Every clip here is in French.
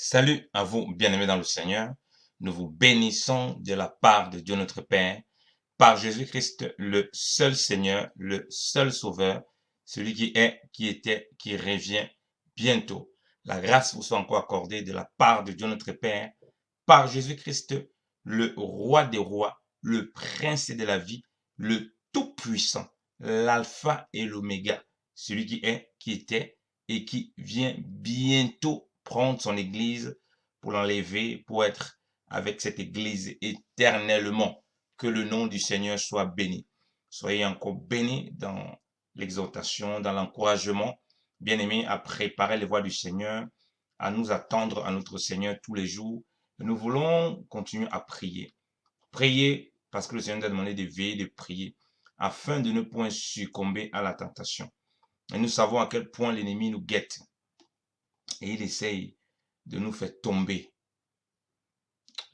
Salut à vous, bien-aimés dans le Seigneur. Nous vous bénissons de la part de Dieu notre Père, par Jésus-Christ, le seul Seigneur, le seul Sauveur, celui qui est, qui était, qui revient bientôt. La grâce vous soit encore accordée de la part de Dieu notre Père, par Jésus-Christ, le Roi des rois, le Prince de la vie, le Tout-Puissant, l'Alpha et l'Oméga, celui qui est, qui était et qui vient bientôt prendre son Église pour l'enlever, pour être avec cette Église éternellement. Que le nom du Seigneur soit béni. Soyez encore bénis dans l'exhortation, dans l'encouragement, bien-aimés, à préparer les voies du Seigneur, à nous attendre à notre Seigneur tous les jours. Et nous voulons continuer à prier. Prier parce que le Seigneur nous a demandé de veiller, de prier, afin de ne point succomber à la tentation. Et nous savons à quel point l'ennemi nous guette. Et il essaye de nous faire tomber.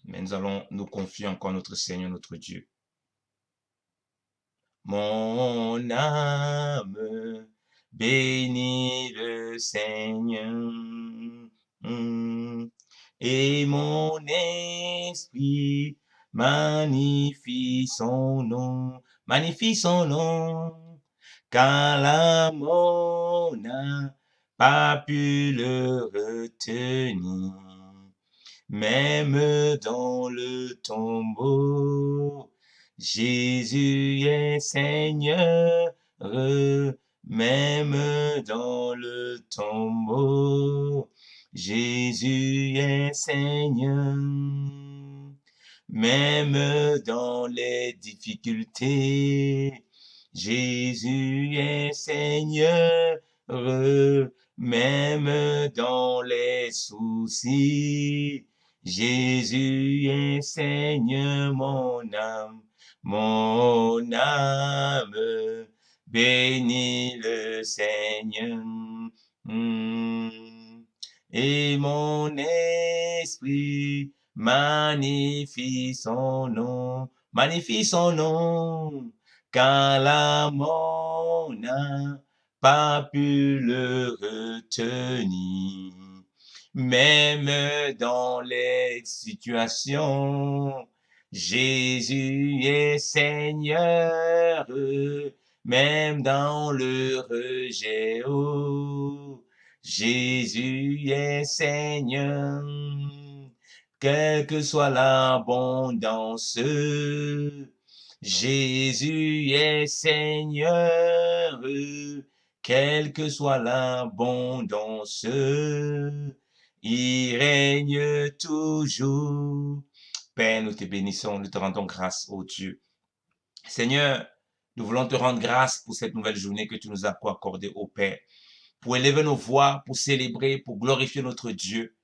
Mais nous allons nous confier encore à notre Seigneur, notre Dieu. Mon âme bénit le Seigneur, et mon esprit magnifie son nom, car la mort n'a pas pu le retenir. Même dans le tombeau, Jésus est Seigneur, même dans le tombeau, Jésus est Seigneur, même dans les difficultés, Jésus est Seigneur, même dans les soucis, Jésus est Seigneur, mon âme, bénis le Seigneur. Et mon esprit magnifie son nom, car la mort n'a pas pu le retenir. Même dans les situations, Jésus est Seigneur, même dans le rejet, oh, Jésus est Seigneur, quelle que soit l'abondance, Jésus est Seigneur, quelle que soit l'abondance, il règne toujours. Père, nous te bénissons, nous te rendons grâce, ô Dieu. Seigneur, nous voulons te rendre grâce pour cette nouvelle journée que tu nous as accordée, ô Père, pour élever nos voix, pour célébrer, pour glorifier notre Dieu,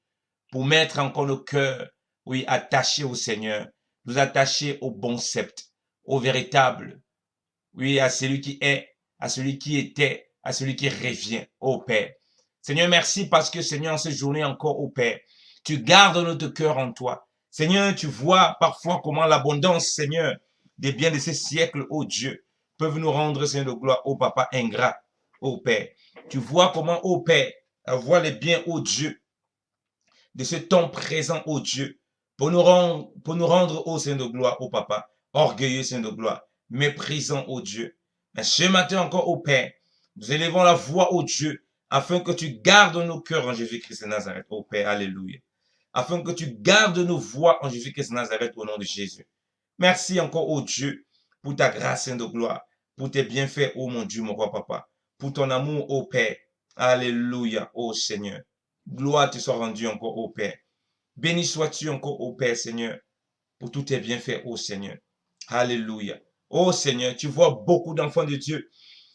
pour mettre encore nos cœurs, oui, attachés au Seigneur, nous attacher au bon sceptre, au véritable, oui, à celui qui est, à celui qui était, à celui qui revient, ô Père. Seigneur, merci parce que, Seigneur, en cette journée encore, ô Père, tu gardes notre cœur en toi. Seigneur, tu vois parfois comment l'abondance, Seigneur, des biens de ces siècles, ô Dieu, peuvent nous rendre, Seigneur de gloire, ô Papa ingrat, ô Père. Tu vois comment, ô Père, avoir les biens, ô Dieu, de ce temps présent, ô Dieu, pour nous rendre, ô Seigneur de gloire, ô Papa, orgueilleux, Seigneur de gloire, méprisant, ô Dieu. Mais ce matin encore, ô Père, nous élevons la voix, ô Dieu, afin que tu gardes nos cœurs en Jésus-Christ de Nazareth, ô Père, alléluia. Afin que tu gardes nos voix en Jésus-Christ de Nazareth, au nom de Jésus. Merci encore, ô Dieu, pour ta grâce, Seigneur de gloire, pour tes bienfaits, ô mon Dieu, mon roi, Papa, pour ton amour, ô Père, alléluia, ô Seigneur. Gloire te soit rendue encore, ô Père. Béni sois-tu encore, ô Père, Seigneur, pour tous tes bienfaits, ô Seigneur. Alléluia. Ô Seigneur, tu vois beaucoup d'enfants de Dieu.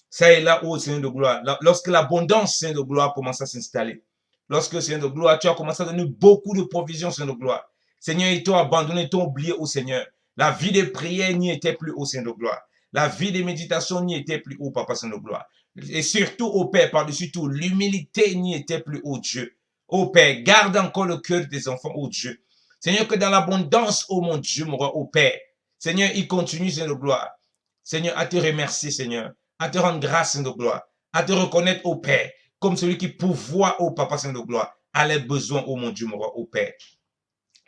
Ça est là, ô Seigneur de gloire. Lorsque l'abondance, Seigneur de gloire, commence à s'installer. Lorsque, Seigneur de gloire, tu as commencé à donner beaucoup de provisions, Seigneur de gloire. Seigneur, ils t'ont abandonné, ils t'ont oublié, ô Seigneur. La vie de prière n'y était plus, ô Seigneur de gloire. La vie de méditation n'y était plus, ô Papa, Seigneur de gloire. Et surtout, ô Père, par-dessus tout, l'humilité n'y était plus, ô Dieu. Ô Père, garde encore le cœur des enfants, ô Dieu. Seigneur, que dans l'abondance, ô mon Dieu, mon roi, ô Père, Seigneur, il continue, Seigneur de gloire. Seigneur, à te remercier, Seigneur, à te rendre grâce, Seigneur de gloire, à te reconnaître, ô Père, comme celui qui pourvoit, ô Papa, Seigneur de gloire, à leurs besoins, oh mon Dieu, mon roi, oh Père.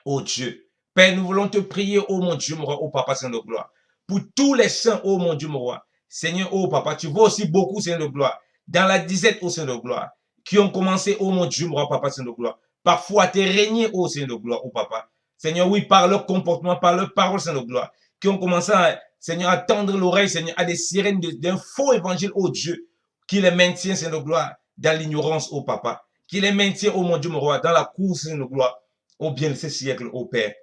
Oh Dieu. Père, nous voulons te prier, oh mon Dieu, mon roi, oh Papa, Seigneur de gloire. Pour tous les saints, oh mon Dieu, mon roi. Seigneur, oh Papa, tu vois aussi beaucoup, Seigneur de gloire, dans la disette, oh Seigneur de gloire, qui ont commencé, oh mon Dieu, mon roi, Papa, Seigneur de gloire, parfois à te régner, oh Seigneur de gloire, oh Papa. Seigneur, oui, par leur comportement, par leur parole, Seigneur de gloire, qui ont commencé à, Seigneur, à tendre l'oreille, Seigneur, à des sirènes d'un faux évangile, oh Dieu, qui les maintient, Seigneur de gloire, dans l'ignorance, oh Papa, qui les maintient, oh mon Dieu, mon roi, dans la course, Seigneur de gloire, oh bien de ce siècle, oh Père.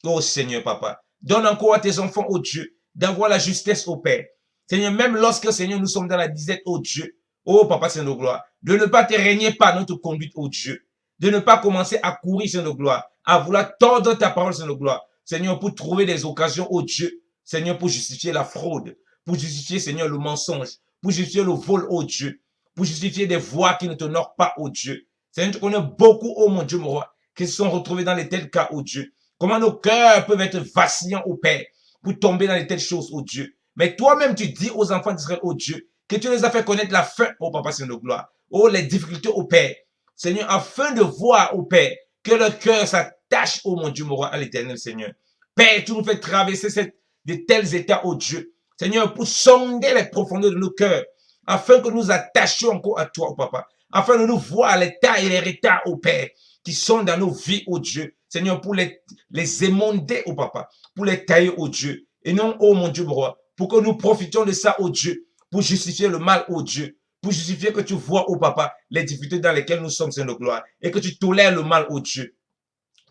Oh Seigneur, Papa, donne encore à tes enfants, oh Dieu, d'avoir la justesse, oh Père. Seigneur, même lorsque, Seigneur, nous sommes dans la disette, oh Dieu, oh Papa, Seigneur de gloire, de ne pas te régner par notre conduite, oh Dieu, de ne pas commencer à courir, Seigneur de gloire, à vouloir tordre ta parole, Seigneur de gloire, Seigneur, pour trouver des occasions, oh Dieu, Seigneur, pour justifier la fraude, pour justifier, Seigneur, le mensonge, pour justifier le vol, oh Dieu, pour justifier des voies qui ne t'honorent pas, oh Dieu. Seigneur, tu connais beaucoup, oh mon Dieu, mon roi, qui se sont retrouvés dans les tels cas, oh Dieu. Comment nos cœurs peuvent être vacillants, au Père, pour tomber dans les telles choses, oh Dieu. Mais toi-même, tu dis aux enfants d'Israël, oh Dieu, que tu les as fait connaître la fin, oh Papa, Seigneur de gloire. Oh, les difficultés, oh Père. Seigneur, afin de voir, oh Père, que leur cœur s'attache, oh mon Dieu, mon roi, à l'éternel, Seigneur. Père, tu nous fais traverser de tels états, oh Dieu. Seigneur, pour sonder les profondeurs de nos cœurs, afin que nous attachions encore à toi, oh Papa. Afin de nous voir l'état et les retards, oh Père, qui sont dans nos vies, oh Dieu. Seigneur, pour les émonder, oh Papa, pour les tailler, oh Dieu. Et non, oh mon Dieu, mon roi, pour que nous profitions de ça, oh Dieu, pour justifier le mal, oh Dieu, pour justifier que tu vois, oh Papa, les difficultés dans lesquelles nous sommes, Seigneur de gloire, et que tu tolères le mal, oh Dieu,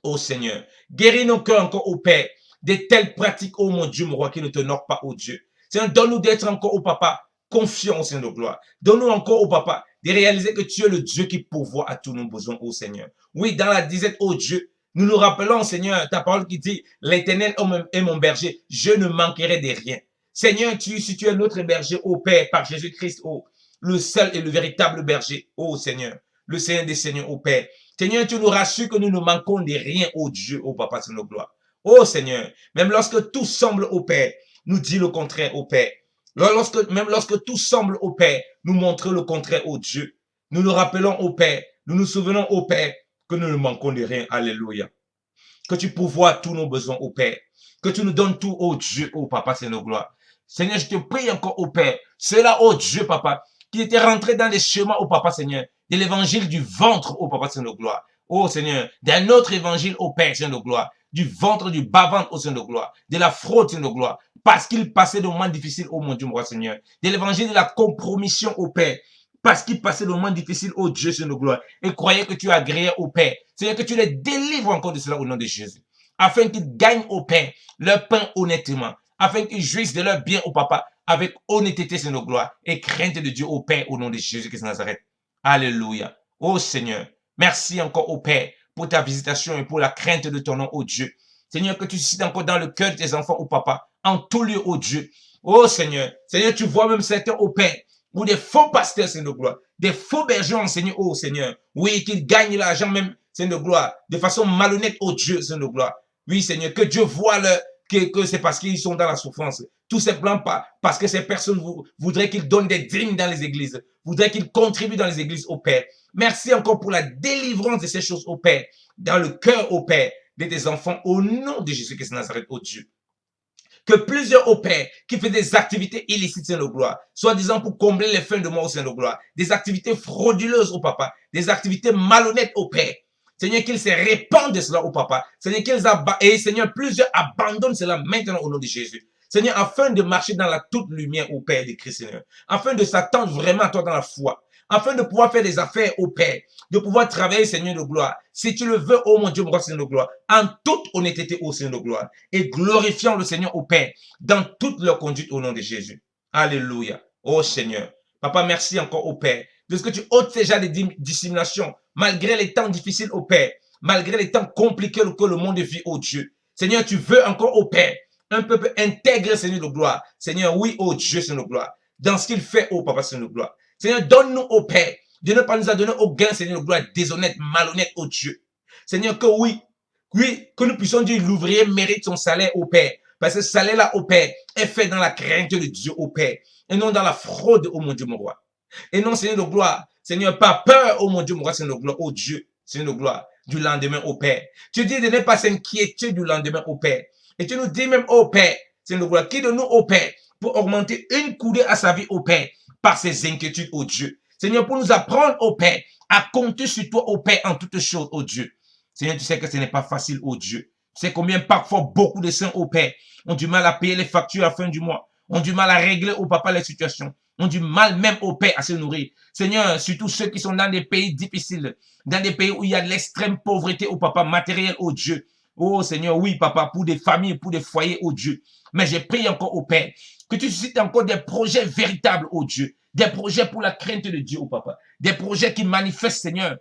oh Seigneur. Guéris nos cœurs encore, oh Père, de telles pratiques, oh mon Dieu, mon roi, qui ne t'honorent pas, oh Dieu. Seigneur, donne-nous d'être encore, oh Papa, confiants, Seigneur de gloire. Donne-nous encore, oh Papa, de réaliser que tu es le Dieu qui pourvoit à tous nos besoins, oh Seigneur. Oui, dans la disette, oh Dieu, nous nous rappelons, Seigneur, ta parole qui dit, l'Éternel est mon berger, je ne manquerai de rien. Seigneur, si tu es notre berger, ô Père, par Jésus-Christ, oh, le seul et le véritable berger, ô Seigneur, le Seigneur des Seigneurs, ô Père. Seigneur, tu nous rassures que nous ne manquons de rien, ô Dieu, ô Papa, c'est nos gloires. Ô Seigneur, même lorsque tout semble, ô Père, nous dit le contraire, ô Père. Même lorsque tout semble, ô Père, nous montre le contraire, ô Dieu. Nous nous rappelons, ô Père, nous nous souvenons, ô Père, que nous ne manquons de rien. Alléluia. Que tu pourvoies tous nos besoins, ô Père. Que tu nous donnes tout, ô Dieu, ô Papa, c'est nos gloires. Seigneur, je te prie encore, ô Père. Cela, ô Dieu, Papa, qui était rentré dans les chemins, ô Papa, Seigneur, de l'évangile du ventre, ô Papa, c'est nos gloires. Ô Seigneur, d'un autre évangile, ô Père, c'est nos gloires. Du ventre, du bas-ventre, ô Seigneur de gloire. De la fraude, c'est nos gloires. Parce qu'il passait de moments difficiles, ô mon Dieu, mon roi, Seigneur. De l'évangile de la compromission, ô Père. Parce qu'ils passaient le moment difficile, oh Dieu, sur nos gloires, et croyaient que tu agréais au Père. C'est-à-dire que tu les délivres encore de cela au nom de Jésus. Afin qu'ils gagnent au Père leur pain honnêtement. Afin qu'ils jouissent de leur bien au Papa avec honnêteté sur nos gloires et crainte de Dieu au Père au nom de Jésus-Christ de Nazareth. Alléluia. Oh Seigneur, merci encore au Père pour ta visitation et pour la crainte de ton nom, oh Dieu. Seigneur, que tu suscites encore dans le cœur de tes enfants, au Papa, en tout lieu, oh Dieu. Oh Seigneur, Seigneur, tu vois même certains au Père, ou des faux pasteurs, Seigneur de gloire, des faux bergers enseignés, oh Seigneur. Oui, qu'ils gagnent l'argent même, Seigneur de gloire, de façon malhonnête, oh Dieu, Seigneur de gloire. Oui, Seigneur, que Dieu voit que c'est parce qu'ils sont dans la souffrance. Tout simplement pas parce que ces personnes voudraient qu'ils donnent des dîmes dans les églises, voudraient qu'ils contribuent dans les églises, au Père. Merci encore pour la délivrance de ces choses, au Père, dans le cœur, au Père, de tes enfants, au nom de Jésus-Christ de Nazareth, oh Dieu. Que plusieurs au Père qui font des activités illicites, Seigneur de gloire, soi-disant pour combler les fins de mois au Seigneur de gloire, des activités frauduleuses au Papa, des activités malhonnêtes au Père. Seigneur, qu'ils se répandent de cela au Papa. Seigneur, et Seigneur, plusieurs abandonnent cela maintenant au nom de Jésus. Seigneur, afin de marcher dans la toute lumière au Père de Christ, Seigneur. Afin de s'attendre vraiment à toi dans la foi. Afin de pouvoir faire des affaires au Père. De pouvoir travailler, Seigneur de gloire. Si tu le veux, oh mon Dieu, mon roi, Seigneur de gloire. En toute honnêteté, oh Seigneur de gloire. Et glorifiant le Seigneur au Père. Dans toute leur conduite au nom de Jésus. Alléluia. Oh Seigneur. Papa, merci encore au Père. De ce que tu ôtes déjà des dissimulations. Malgré les temps difficiles au Père. Malgré les temps compliqués que le monde vit, oh Dieu. Seigneur, tu veux encore au Père. Un peuple intègre, Seigneur de gloire. Seigneur, oui, oh Dieu, Seigneur de gloire. Dans ce qu'il fait, oh Papa, Seigneur de gloire. Seigneur, donne-nous au Père de ne pas nous a donné aucun, Seigneur de gloire, déshonnête, malhonnête, oh Dieu. Seigneur, que oui, que nous puissions dire l'ouvrier mérite son salaire au Père. Parce que ce salaire-là au Père est fait dans la crainte de Dieu au Père. Et non dans la fraude, oh mon Dieu, mon roi. Et non, Seigneur de gloire, Seigneur, pas peur, oh mon Dieu, mon roi, Seigneur de gloire, oh Dieu. Seigneur de gloire, du lendemain, ô Père. Tu dis de ne pas s'inquiéter du lendemain, ô Père. Et tu nous dis même, ô Père, Seigneur de gloire, qui de nous, ô Père, pour augmenter une coudée à sa vie, ô Père, par ses inquiétudes, ô Dieu. Seigneur, pour nous apprendre, ô Père, à compter sur toi, ô Père, en toutes choses, ô Dieu. Seigneur, tu sais que ce n'est pas facile, ô Dieu. Tu sais combien parfois beaucoup de saints, ô Père, ont du mal à payer les factures à la fin du mois, ont du mal à régler, ô Papa, les situations, ont du mal même, ô Père, à se nourrir. Seigneur, surtout ceux qui sont dans des pays difficiles, dans des pays où il y a de l'extrême pauvreté, ô Papa, matériel, ô Dieu. Oh Seigneur, oui, Papa, pour des familles, pour des foyers, ô Dieu. Mais j'ai prié encore au Père, que tu suscites encore des projets véritables, ô Dieu. Des projets pour la crainte de Dieu, ô Papa. Des projets qui manifestent, Seigneur,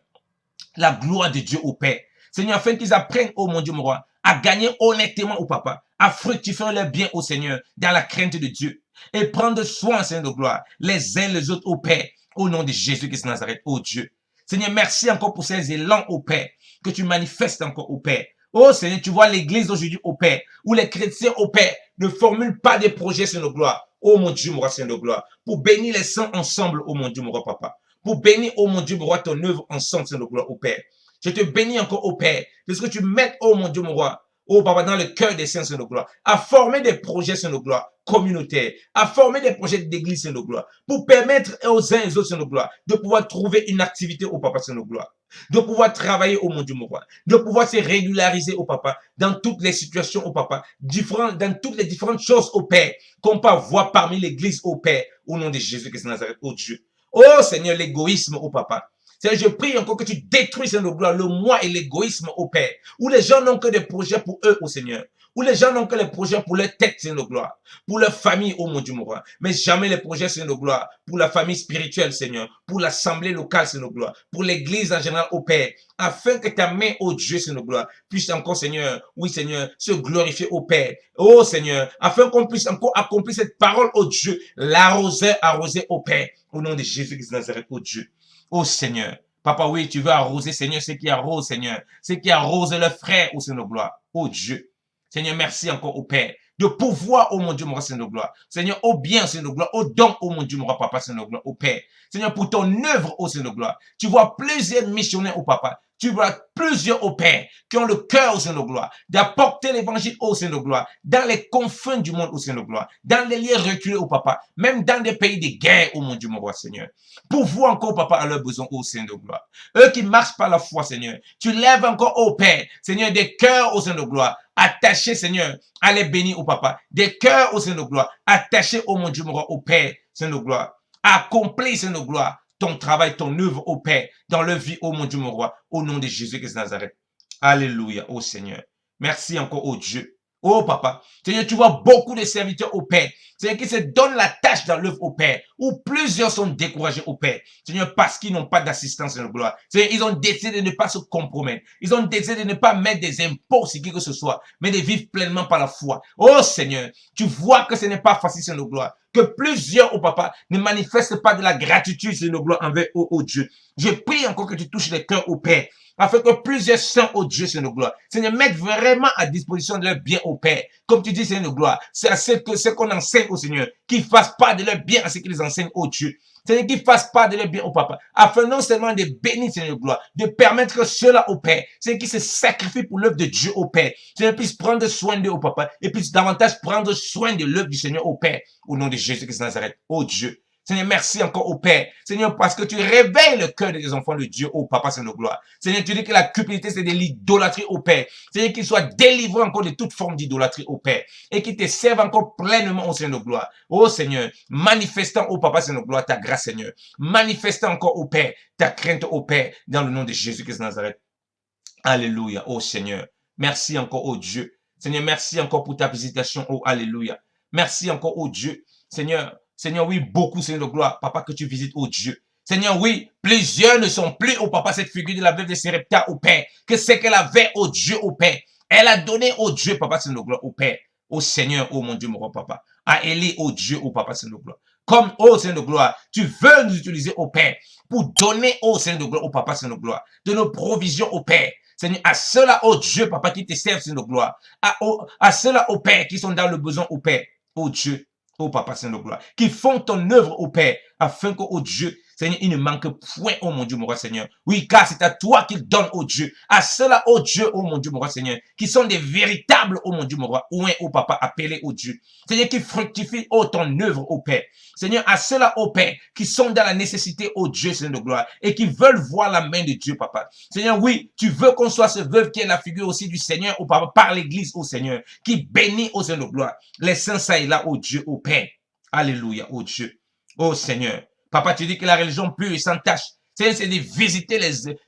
la gloire de Dieu au Père. Seigneur, afin qu'ils apprennent, oh mon Dieu, mon roi, à gagner honnêtement au Papa, à fructifier leur bien au Seigneur, dans la crainte de Dieu. Et prendre soin, Seigneur de gloire, les uns les autres au Père, au nom de Jésus-Christ de Nazareth, oh Dieu. Seigneur, merci encore pour ces élans au Père, que tu manifestes encore au Père. Oh Seigneur, tu vois l'église aujourd'hui au Père, où les chrétiens au Père ne formulent pas des projets, Seigneur de gloire. Oh mon Dieu, mon roi, Seigneur de gloire, pour bénir les saints ensemble, oh mon Dieu, mon roi, Papa. Pour bénir, oh mon Dieu, mon roi, ton œuvre ensemble, Seigneur de gloire, au Père. Je te bénis encore au Père, parce que tu mets, oh mon Dieu, mon roi, oh Papa, dans le cœur des saints, Seigneur de gloire, à former des projets, Seigneur de gloire, communautaires, à former des projets d'église, Seigneur de gloire, pour permettre aux uns et aux autres, Seigneur de gloire, de pouvoir trouver une activité au Papa, Seigneur de gloire, de pouvoir travailler, oh mon Dieu, mon roi, de pouvoir se régulariser au Papa, dans toutes les situations, au Papa, dans toutes les différentes choses, au Père, qu'on peut voir parmi l'église, au Père, au nom de Jésus-Christ de Nazareth, oh Dieu. Oh Seigneur, l'égoïsme, au Papa. Seigneur, je prie encore que tu détruises, Seigneur de gloire, le moi et l'égoïsme au Père, où les gens n'ont que des projets pour eux, au Seigneur, où les gens n'ont que les projets pour leur tête, Seigneur de gloire, pour leur famille, oh mon Dieu, mon roi, mais jamais les projets, Seigneur de gloire, pour la famille spirituelle, Seigneur, pour l'assemblée locale, Seigneur de gloire, pour l'église en général, au Père, afin que ta main, oh Dieu, Seigneur de gloire, puisse encore, Seigneur, oui, Seigneur, se glorifier au Père, oh Seigneur, afin qu'on puisse encore accomplir cette parole, oh Dieu, l'arroseur arrosé au Père, au nom de Jésus-Christ de Nazareth, oh Dieu, oh Seigneur. Papa, oui, tu veux arroser, Seigneur, ceux qui arrosent, Seigneur. Ceux qui arrosent leurs frères, au Seigneur de gloire. Oh Dieu. Seigneur, merci encore au Père. De pouvoir, oh mon Dieu, mon roi, Seigneur de gloire. Seigneur, au bien, Seigneur de gloire. Au don, oh mon Dieu, mon roi, Papa, Seigneur de gloire. Au Père. Seigneur, pour ton œuvre, oh Seigneur de gloire. Tu vois plusieurs missionnaires, au Papa. Tu vois plusieurs au Père qui ont le cœur, au Seigneur de gloire, d'apporter l'évangile au Seigneur de gloire, dans les confins du monde, au Seigneur de gloire, dans les lieux reculés, au Papa, même dans des pays de guerre, oh mon Dieu, mon roi, Seigneur. Pour vous encore, Papa, à leurs besoins, au Seigneur de gloire. Eux qui marchent par la foi, Seigneur. Tu lèves encore au Père, Seigneur, des cœurs, au Seigneur de gloire, attachés, Seigneur, à les bénir, au Papa. Des cœurs, au Seigneur de gloire, attachés, oh mon Dieu, mon roi, au Père, Seigneur de gloire. Accomplis, Seigneur de gloire, ton travail, ton œuvre au Père, dans leur vie, oh mon Dieu, mon roi, au nom de Jésus-Christ de Nazareth. Alléluia, oh Seigneur. Merci encore, oh Dieu. Oh Papa, Seigneur, tu vois beaucoup de serviteurs au Père, Seigneur, qui se donnent la tâche dans l'œuvre au Père, où plusieurs sont découragés au Père, Seigneur, parce qu'ils n'ont pas d'assistance en gloire. Seigneur, ils ont décidé de ne pas se compromettre. Ils ont décidé de ne pas mettre des impôts sur qui que ce soit, mais de vivre pleinement par la foi. Oh Seigneur, tu vois que ce n'est pas facile, Seigneur, gloire. Que plusieurs, oh Papa, ne manifestent pas de la gratitude, Seigneur, gloire, envers, oh Dieu. Je prie encore que tu touches les cœurs au Père, afin que plusieurs saints, oh Dieu, Seigneur de gloire, Seigneur, mettent vraiment à disposition de leur bien au Père. Comme tu dis, Seigneur de gloire, c'est à ce qu'on enseigne au Seigneur, qu'ils fassent pas de leur bien à ce qu'ils enseignent au Dieu. Seigneur, qu'ils fassent pas de leur bien au Papa, afin non seulement de bénir, Seigneur de gloire, de permettre que ceux-là au Père, Seigneur, qui se sacrifient pour l'œuvre de Dieu au Père, Seigneur, puissent prendre soin d'eux au Papa, et puissent davantage prendre soin de l'œuvre du Seigneur au Père, au nom de Jésus-Christ de Nazareth, oh Dieu. Seigneur, merci encore au Père. Seigneur, parce que tu réveilles le cœur des enfants de Dieu, au Papa, Seigneur de gloire. Seigneur, tu dis que la cupidité, c'est de l'idolâtrie au Père. Seigneur, qu'ils soient délivrés encore de toute forme d'idolâtrie au Père. Et qu'ils te servent encore pleinement au Seigneur de gloire. Oh Seigneur, manifestant au Papa, Seigneur de gloire, ta grâce, Seigneur. Manifestant encore au Père, ta crainte au Père, dans le nom de Jésus-Christ de Nazareth. Alléluia, oh Seigneur. Merci encore, oh Dieu. Seigneur, merci encore pour ta visitation, oh Alléluia. Merci encore, oh Dieu. Seigneur, oui, beaucoup, Seigneur de gloire, Papa, que tu visites, oh Dieu. Seigneur, oui, plusieurs ne sont plus, oh Papa, cette figure de la veuve de Sarepta, au Père, que c'est qu'elle avait, oh Dieu, au Père. Elle a donné, oh Dieu, Papa, Seigneur de gloire, au Père, au Seigneur, oh mon Dieu, mon roi, Papa, à Élie, oh Dieu, au Papa, Seigneur de gloire. Comme, oh Seigneur de gloire, tu veux nous utiliser, au Père, pour donner, oh Seigneur de gloire, au Papa, Seigneur de gloire, de nos provisions, au Père. Seigneur, à ceux-là, oh Dieu, Papa, qui te servent, Seigneur de gloire, à ceux-là, au Père, qui sont dans le besoin, au Père, oh Dieu, oh Papa Saint de gloire, qui font ton œuvre au Père, afin que, oh Dieu, Seigneur, il ne manque point, oh mon Dieu, mon roi Seigneur. Oui, car c'est à toi qu'il donne, oh Dieu. À ceux-là, oh Dieu, oh mon Dieu, mon roi Seigneur, qui sont des véritables, oh mon Dieu, mon roi, ouin, oh papa, appelés, oh Dieu. Seigneur, qui fructifie, oh ton œuvre, oh Père. Seigneur, à ceux-là, oh Père, qui sont dans la nécessité, oh Dieu, Seigneur de gloire, et qui veulent voir la main de Dieu, papa. Seigneur, oui, tu veux qu'on soit ce veuve qui est la figure aussi du Seigneur, oh papa, par l'église, oh Seigneur, qui bénit, oh Seigneur de gloire, les saints, ça et là, oh Dieu, oh Père. Alléluia, oh Dieu. Oh Seigneur. Papa, tu dis que la religion pure et sans tache, c'est de visiter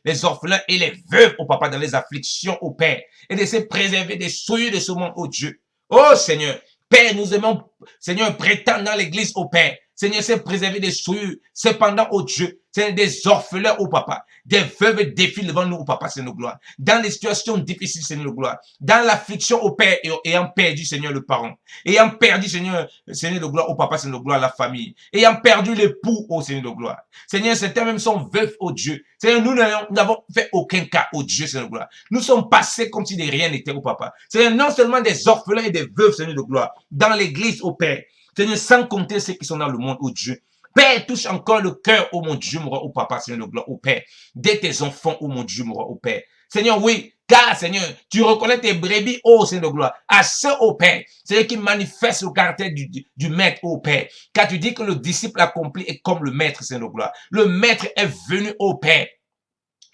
les orphelins et les veuves, oh papa, dans les afflictions, oh Père, et de se préserver des souillures de ce monde, oh Dieu. Oh Seigneur, Père, nous aimons, Seigneur, prétendre dans l'église, oh Père. Seigneur, c'est préserver des souillures. Cependant, oh Dieu, c'est des orphelins, oh papa. Des veuves défilent devant nous, oh papa, Seigneur de gloire. Dans les situations difficiles, Seigneur de gloire. Dans l'affliction, oh Père, ayant perdu, Seigneur, le parent. Ayant perdu, Seigneur de gloire, oh papa, Seigneur de gloire, la famille. Ayant perdu l'époux, oh Seigneur de gloire. Seigneur, certains même sont veufs, oh Dieu. Seigneur, nous n'avons fait aucun cas, oh Dieu, Seigneur de gloire. Nous sommes passés comme si de rien n'était, oh papa. Seigneur, non seulement des orphelins et des veuves, Seigneur de gloire, dans l'église, oh Père. Seigneur, sans compter ceux qui sont dans le monde, oh Dieu. Père, touche encore le cœur, oh mon Dieu, mon roi, oh papa, Seigneur de gloire, oh Père. De tes enfants, oh mon Dieu, mon roi, oh Père. Seigneur, oui, car, Seigneur, tu reconnais tes brebis, oh Seigneur de gloire, à ceux, oh Père, Seigneur, qui manifestent le caractère du maître, oh Père. Car tu dis que le disciple accompli est comme le maître, Seigneur de gloire. Le maître est venu, oh Père.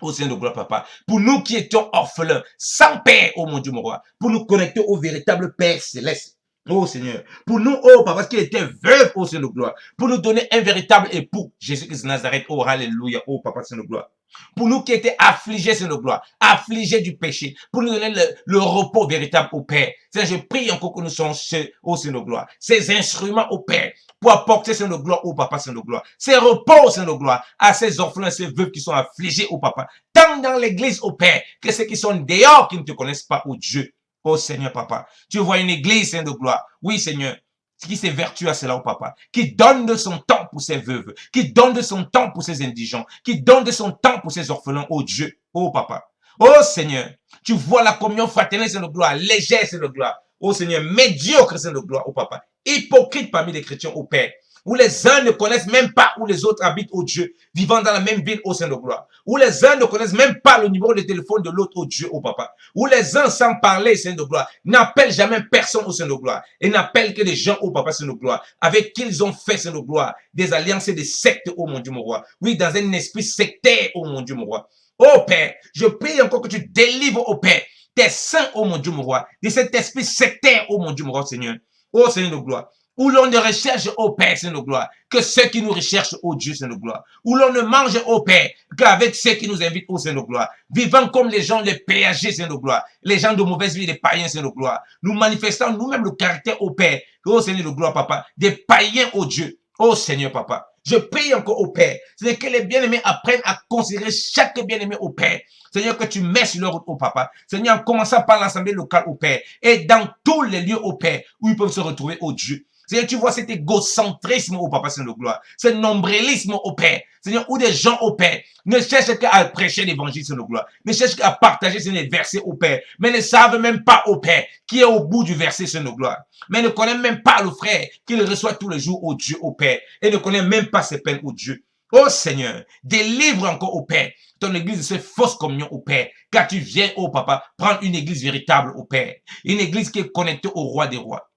Oh Seigneur de gloire, papa, pour nous qui étions orphelins, sans père, oh mon Dieu, mon roi, pour nous connecter au véritable Père céleste. Oh Seigneur, pour nous, oh papa, parce qu'il était veuve, oh Seigneur de gloire, pour nous donner un véritable époux, Jésus-Christ de Nazareth, oh alléluia, oh papa, Seigneur de gloire. Pour nous qui étaient affligés, Seigneur de gloire, affligés du péché, pour nous donner le repos véritable au Père. Seigneur, je prie encore que nous soyons oh Seigneur de gloire, ces instruments au Père, pour apporter, Seigneur de gloire, au papa, Seigneur de gloire, ces repos, Seigneur de gloire, à ces orphelins, ces veuves qui sont affligés, au papa, tant dans l'église, au Père, que ceux qui sont dehors, qui ne te connaissent pas, au Dieu. Oh Seigneur, papa, tu vois une église, Seigneur de gloire. Oui, Seigneur, qui s'évertue à cela, oh papa, qui donne de son temps pour ses veuves, qui donne de son temps pour ses indigents, qui donne de son temps pour ses orphelins, oh Dieu, oh papa. Oh Seigneur, tu vois la communion fraternelle, Seigneur de gloire, légère, Seigneur de gloire. Oh Seigneur, médiocre, Seigneur de gloire, oh papa. Hypocrite parmi les chrétiens, oh Père. Où les uns ne connaissent même pas où les autres habitent, oh Dieu, vivant dans la même ville, oh Seigneur de gloire. Où les uns ne connaissent même pas le numéro de téléphone de l'autre, oh Dieu, oh papa. Où les uns, sans parler, Seigneur de gloire, n'appellent jamais personne, oh Seigneur de gloire. Et n'appellent que des gens, oh papa, Seigneur de gloire, avec qui ils ont fait, Seigneur de gloire, des alliances et des sectes, oh mon Dieu, mon roi. Oui, dans un esprit sectaire, oh mon Dieu, mon roi. Oh Père, je prie encore que tu délivres, oh Père, tes saints, oh mon Dieu, mon roi, de cet esprit sectaire, oh mon Dieu, mon roi, Seigneur. Oh Seigneur de gloire. Où l'on ne recherche, ô Père, Seigneur de gloire, que ceux qui nous recherchent, ô Dieu, Seigneur de gloire. Où l'on ne mange, ô Père, qu'avec ceux qui nous invitent, ô Seigneur de gloire. Vivant comme les gens, les péagés, Seigneur de gloire. Les gens de mauvaise vie, les païens, Seigneur de gloire. Nous manifestons nous-mêmes le caractère, ô Père, ô Seigneur de gloire, papa, des païens, ô Dieu. Ô Seigneur, papa. Je prie encore au Père. Seigneur, que les bien-aimés apprennent à considérer chaque bien-aimé au Père. Seigneur, que tu mets sur leur route au Papa. Seigneur, en commençant par l'assemblée locale au Père. Et dans tous les lieux au Père où ils peuvent se retrouver au Dieu. Seigneur, tu vois cet égocentrisme au Papa, Seigneur de gloire. Ce nombrilisme au Père. Seigneur, où des gens au Père ne cherchent qu'à prêcher l'évangile, Seigneur de gloire. Ne cherchent qu'à partager ces versets au Père. Mais ne savent même pas au Père qui est au bout du verset, Seigneur de gloire. Mais ne connaît même pas le frère qu'il reçoit tous les jours au Dieu, au Père. Et ne connaît même pas ses peines au Dieu. Oh Seigneur, délivre encore au Père ton église de ces fausses communions au Père. Car tu viens, oh Papa, prendre une église véritable au Père. Une église qui est connectée au roi des rois.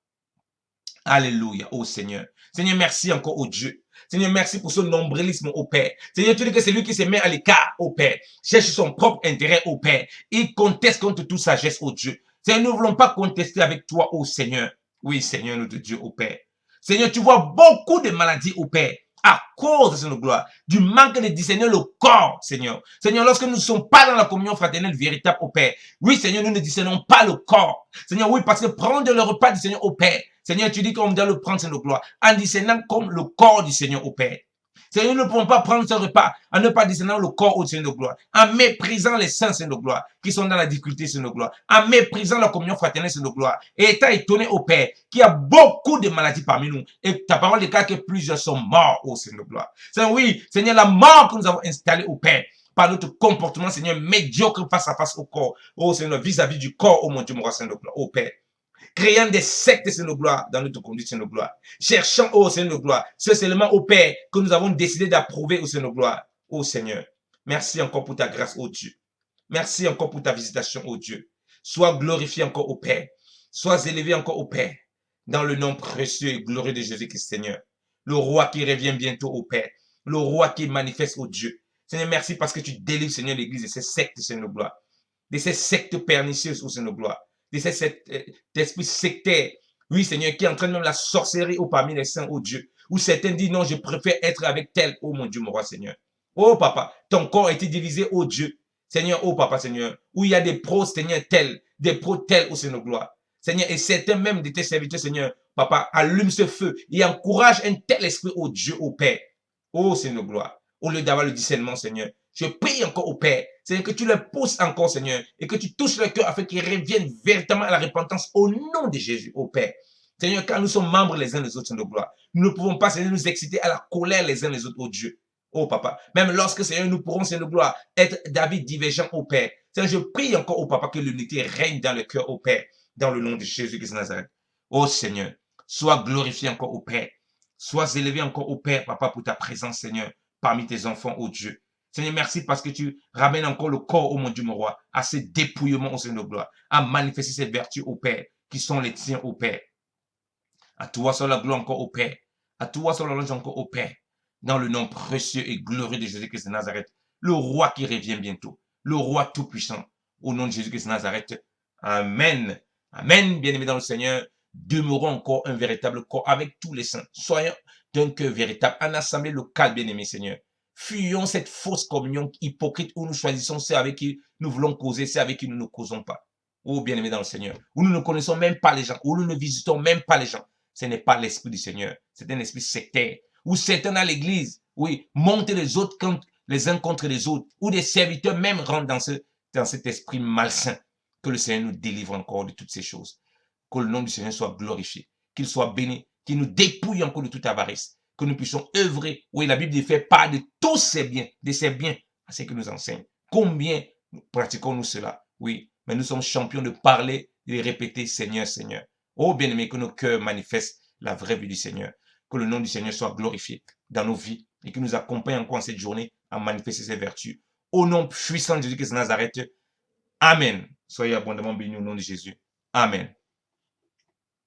Alléluia, oh Seigneur. Seigneur, merci encore au Dieu. Seigneur, merci pour ce nombrilisme au Père. Seigneur, tu dis que c'est lui qui se met à l'écart au Père, cherche son propre intérêt au Père. Il conteste contre toute sagesse au Dieu. Seigneur, nous ne voulons pas contester avec toi, oh Seigneur. Oui, Seigneur, notre Dieu, au Père. Seigneur, tu vois beaucoup de maladies au Père à cause de son gloire, du manque de discerner le corps, Seigneur. Seigneur, lorsque nous ne sommes pas dans la communion fraternelle véritable au Père, oui, Seigneur, nous ne discernons pas le corps. Seigneur, oui, parce que prendre le repas du Seigneur au Père, Seigneur, tu dis qu'on doit le prendre, Seigneur, gloire, en discernant comme le corps du Seigneur au Père. Seigneur, nous ne pouvons pas prendre ce repas en ne pas discernant le corps au Seigneur de gloire, en méprisant les saints, Seigneur de gloire, qui sont dans la difficulté, Seigneur de gloire, en méprisant la communion fraternelle, Seigneur de gloire, et étant étonné au Père, qu'il y a beaucoup de maladies parmi nous, et ta parole déclare que plusieurs sont morts au Seigneur de gloire. Seigneur, oui, Seigneur, la mort que nous avons installée au Père, par notre comportement, Seigneur, médiocre face à face au corps, oh Seigneur, vis-à-vis du corps, oh mon Dieu, mon roi, Seigneur de gloire, au Père. créant des sectes, Seigneur de gloire, dans notre conduite, Seigneur de gloire. Cherchant, oh Seigneur de gloire, ce seulement au Père que nous avons décidé d'approuver, oh Seigneur de gloire. Oh Seigneur, merci encore pour ta grâce, oh Dieu. Merci encore pour ta visitation, oh Dieu. Sois glorifié encore au Père. Sois élevé encore au Père. Dans le nom précieux et glorieux de Jésus-Christ, Seigneur. Le roi qui revient bientôt au Père. Le roi qui manifeste au Dieu. Seigneur, merci parce que tu délivres, Seigneur, l'Église de ces sectes, Seigneur de gloire. De ces sectes pernicieuses, oh Seigneur de gloire. De ces sectes d'esprit sectaire. Oui, Seigneur, qui entraîne même la sorcellerie au parmi les saints, oh Dieu. Où certains disent non, je préfère être avec tel, oh mon Dieu, mon roi, Seigneur. Oh papa, ton corps a été divisé, oh Dieu. Seigneur, oh papa, Seigneur, où il y a des pros, Seigneur, tels, des pros tels, oh Seigneur, gloire. Seigneur, et certains même de tes serviteurs, Seigneur, papa, allume ce feu et encourage un tel esprit, oh Dieu, oh Père. Oh Seigneur, gloire. Au lieu d'avoir le discernement, Seigneur, je prie encore au Père, Seigneur, que tu les pousses encore, Seigneur, et que tu touches leur cœur afin qu'ils reviennent véritablement à la repentance au nom de Jésus, au Père. Seigneur, quand nous sommes membres les uns des autres, Seigneur, gloire, nous ne pouvons pas, Seigneur, nous exciter à la colère les uns les autres, oh Dieu. Oh papa, même lorsque, Seigneur, nous pourrons, Seigneur, gloire, être d'avis divergents au Père. Seigneur, je prie encore au papa que l'unité règne dans le cœur au Père, dans le nom de Jésus-Christ de Nazareth. Oh Seigneur, sois glorifié encore au Père. Sois élevé encore au Père, papa, pour ta présence, Seigneur, parmi tes enfants, oh Dieu. Seigneur, merci parce que tu ramènes encore le corps, oh mon Dieu, mon roi, à ce dépouillement, au Seigneur de gloire, à manifester ces vertus au Père, qui sont les tiens au Père. À toi soit la gloire encore au Père. À toi soit la louange encore au Père. Dans le nom précieux et glorieux de Jésus-Christ de Nazareth, le roi qui revient bientôt, le roi tout-puissant, au nom de Jésus-Christ de Nazareth. Amen. Amen, bien-aimés dans le Seigneur. Demeurons encore un véritable corps avec tous les saints. Soyons d'un cœur véritable, en assemblée locale, bien-aimés Seigneur. Fuyons cette fausse communion hypocrite où nous choisissons ceux avec qui nous voulons causer, ceux avec qui nous ne causons pas. Oh, bien-aimés dans le Seigneur, où nous ne connaissons même pas les gens, où nous ne visitons même pas les gens. Ce n'est pas l'esprit du Seigneur, c'est un esprit sectaire. Où certains dans l'église, oui, montent les autres contre, les uns contre les autres, où des serviteurs même rentrent dans cet esprit malsain. Que le Seigneur nous délivre encore de toutes ces choses. Que le nom du Seigneur soit glorifié, qu'il soit béni, qu'il nous dépouille encore de toute avarice, que nous puissions œuvrer. Oui, la Bible dit fait part de tous ces biens, de ces biens à ce que nous enseigne. Combien pratiquons-nous cela? Oui, mais nous sommes champions de parler et de répéter Seigneur, Seigneur. Oh bien-aimé, que nos cœurs manifestent la vraie vie du Seigneur. Que le nom du Seigneur soit glorifié dans nos vies et qu'il nous accompagne encore en cette journée à manifester ses vertus. Au nom puissant de Jésus-Christ de Nazareth. Amen. Soyez abondamment bénis au nom de Jésus. Amen.